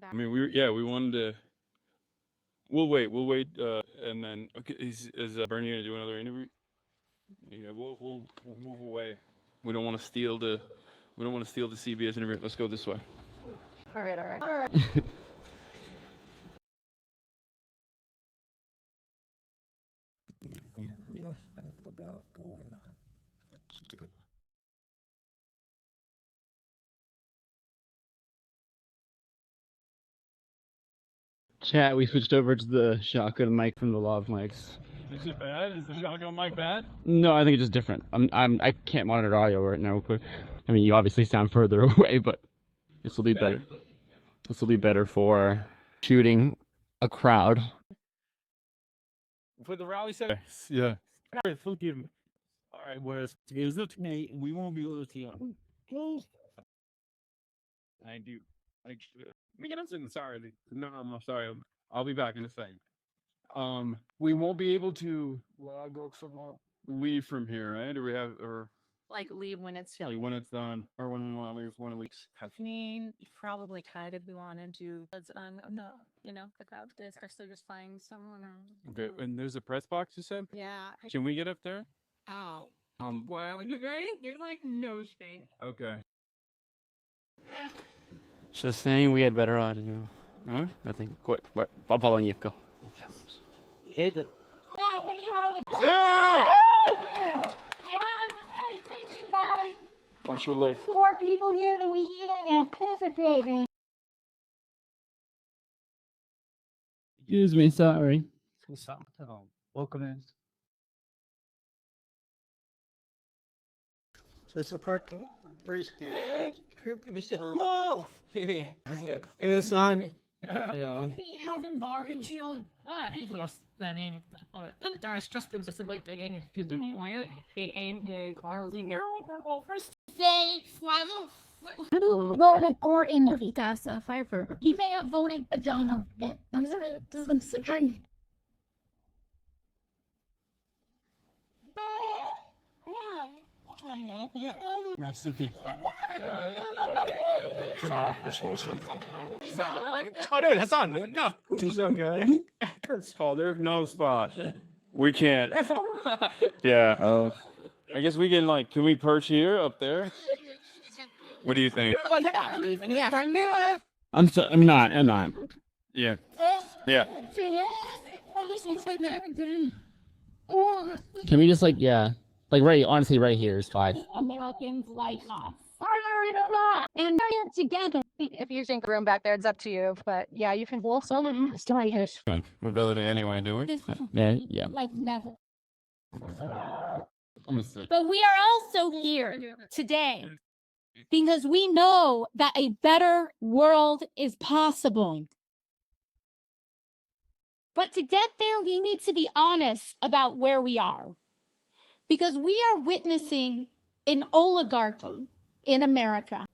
I mean, we wanted to. We'll wait. And then okay, is Bernie gonna do another interview? Yeah, we'll move away. We don't want to steal the CBS interview. Let's go this way. All right. Chat, we switched over to the shotgun mic from the lav mics. Is it bad? Is the shotgun mic bad? No, I think it's just different. I can't monitor audio right now, but I mean, you obviously sound further away, but this will be better. This will be better for shooting a crowd. For the rally set. Yeah. Forgive me. All right, whereas tonight we won't be able to. I do. I'm sorry. No, I'm sorry. I'll be back in a second. We won't be able to leave from here, right? Or we have, or Like leave when it's when it's done, or when we want to leave, when it leaks. I mean, probably kind of we wanted to, no, the crowd, especially just find someone. Okay, and there's a press box, you said? Yeah. Can we get up there? Oh. Well, You're like no space. okay. Just saying we had better audio. Huh? I think. What? I'm following you. Go. Watch your leg. 4 people here that we anticipating. Excuse me, sorry. Welcome in. So it's a part where oh, it's on. We haven't bargained you. There's just been just like beginning to do it. It ain't the carly first day. Voted or in the Vitas Pfeiffer. He may have voted a Donald. Doesn't say. Oh, dude, that's on. No, it's okay. Oh, there's no spot. We can't. Yeah. Oh. I guess we can we perch here, up there? What do you think? I'm not. Yeah. Yeah. Can we just honestly right here is fine. Americans like us. And they're together. If you think a room back there, it's up to you. But yeah, you can also still here. Mobility anyway, do we? Yeah. Like never. But we are also here today because we know that a better world is possible. But to get there, we need to be honest about where we are. Because we are witnessing an oligarchy in America.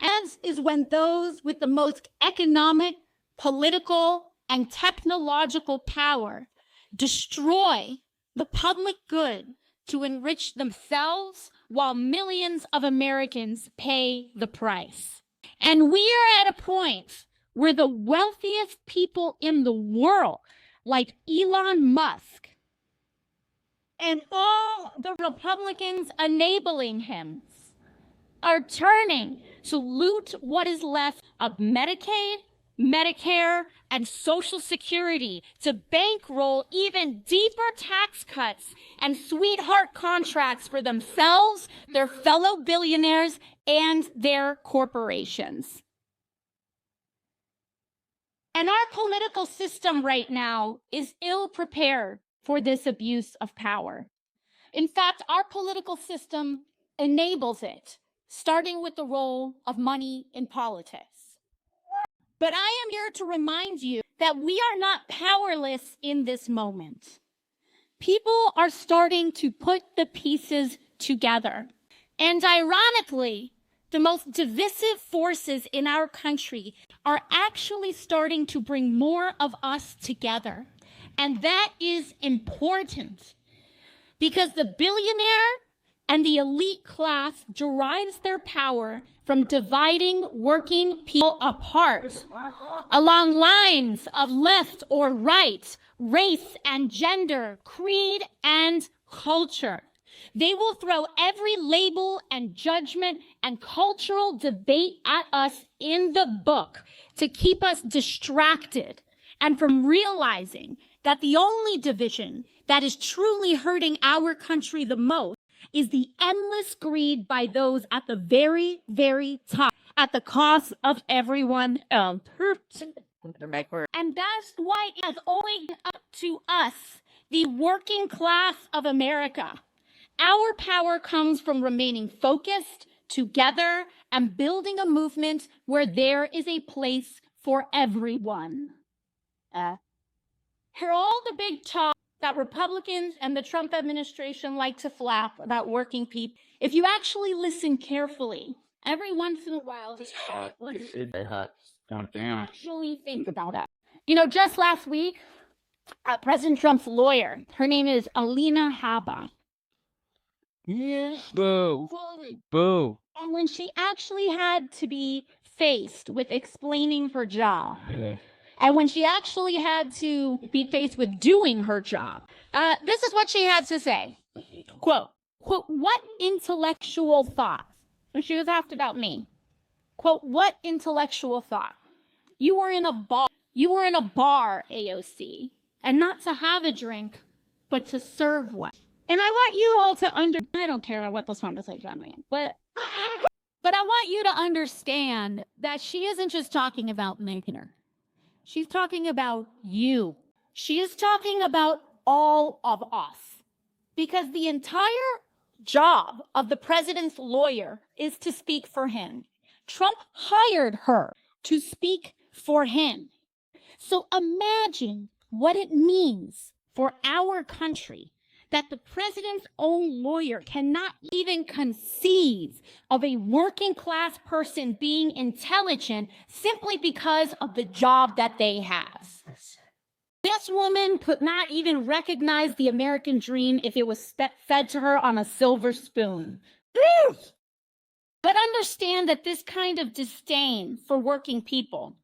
As is when those with the most economic, political, and technological power destroy the public good to enrich themselves while millions of Americans pay the price. And we are at a point where the wealthiest people in the world, like Elon Musk, and all the Republicans enabling him, are turning to loot what is left of Medicaid, Medicare, and Social Security to bankroll even deeper tax cuts and sweetheart contracts for themselves, their fellow billionaires, and their corporations. And our political system right now is ill-prepared for this abuse of power. In fact, our political system enables it, starting with the role of money in politics. But I am here to remind you that we are not powerless in this moment. People are starting to put the pieces together. And ironically, the most divisive forces in our country are actually starting to bring more of us together. And that is important because the billionaire and the elite class derives their power from dividing working people apart along lines of left or right, race and gender, creed and culture. They will throw every label and judgment and cultural debate at us in the book to keep us distracted and from realizing that the only division that is truly hurting our country the most is the endless greed by those at the very, very top at the cost of everyone else. And that's why it has always been up to us, the working class of America. Our power comes from remaining focused, together, and building a movement where there is a place for everyone. Hear all the big talk that Republicans and the Trump administration like to flap about working people. If you actually listen carefully, every once in a while, actually think about it. You know, just last week, President Trump's lawyer, her name is Alina Habba. Yeah. Boo. Boo. And when she actually had to be faced with explaining her job, and when she actually had to be faced with doing her job, this is what she had to say. Quote, what intellectual thought? And she was asked about me. Quote, what intellectual thought? You were in a bar, AOC, and not to have a drink, but to serve one. And I want you all to I don't care what this conversation I'm in, but I want you to understand that she isn't just talking about Megan. She's talking about you. She is talking about all of us. Because the entire job of the president's lawyer is to speak for him. Trump hired her to speak for him. So imagine what it means for our country that the president's own lawyer cannot even conceive of a working class person being intelligent simply because of the job that they have. This woman could not even recognize the American dream if it was fed to her on a silver spoon. But understand that this kind of disdain for working people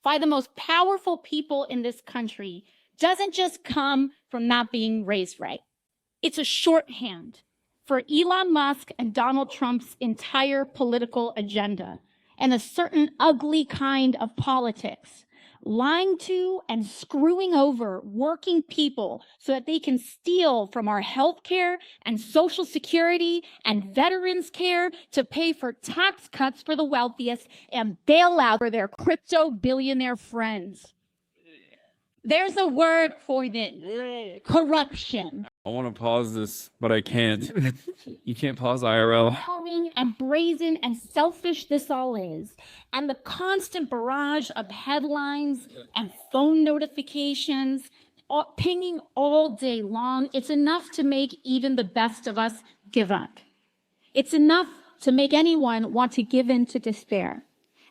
by the most powerful people in this country doesn't just come from not being raised right. It's a shorthand for Elon Musk and Donald Trump's entire political agenda and a certain ugly kind of politics, lying to and screwing over working people so that they can steal from our health care and Social Security and veterans care to pay for tax cuts for the wealthiest and bail out for their crypto billionaire friends. There's a word for it. Corruption. I want to pause this, but I can't. You can't pause IRL. How and brazen and selfish this all is. And the constant barrage of headlines and phone notifications, pinging all day long, it's enough to make even the best of us give up. It's enough to make anyone want to give in to despair.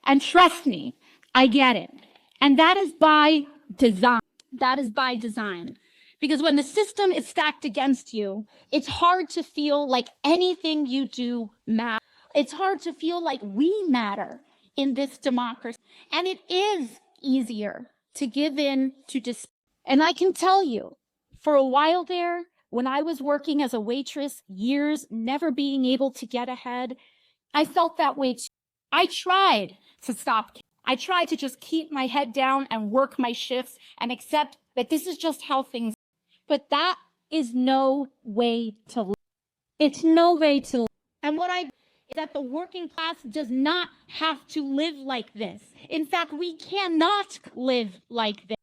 And trust me, I get it. And that is by design. That is by design. Because when the system is stacked against you, it's hard to feel like anything you do matters. It's hard to feel like we matter in this democracy. And it is easier to give in to despair. And I can tell you, for a while there, when I was working as a waitress, years never being able to get ahead, I felt that way too. I tried to stop. I tried to just keep my head down and work my shifts and accept that this is just how things are. But that is no way to live. It's no way to live. And what is that the working class does not have to live like this. In fact, we cannot live like this.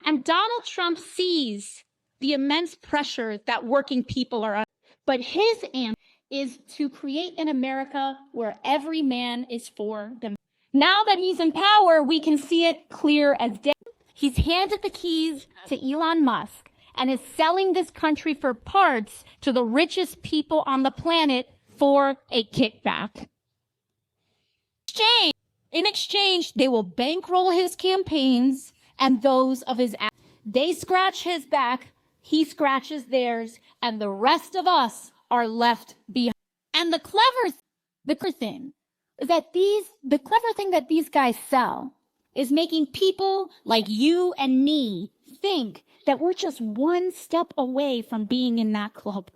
And Donald Trump sees the immense pressure that working people are under. But his answer is to create an America where every man is for them. Now that he's in power, we can see it clear as day. He's handed the keys to Elon Musk and is selling this country for parts to the richest people on the planet for a kickback. In exchange, they will bankroll his campaigns and those of his allies. They scratch his back, he scratches theirs, and the rest of us are left behind. And the clever thing is that the clever thing that these guys sell is making people like you and me think that we're just one step away from being in that club.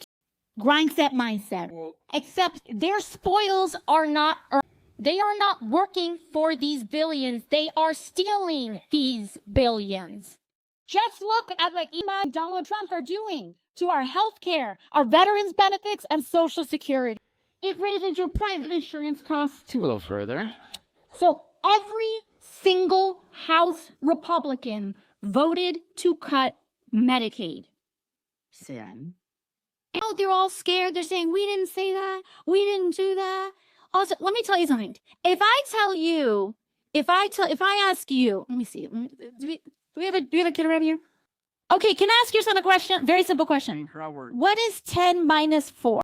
Grind set mindset. Except their spoils are not earned. They are not working for these billions. They are stealing these billions. Just look at what Elon and Donald Trump are doing to our health care, our veterans benefits, and Social Security. It raises your private insurance costs A little further. so every single House Republican voted to cut Medicaid. Sam. Oh, they're all scared. They're saying, we didn't say that. We didn't do that. Also, let me tell you something. If I ask you, let me see. Do we have a kid around here? Okay, can I ask your son a question? Very simple question. What is 10 minus 4?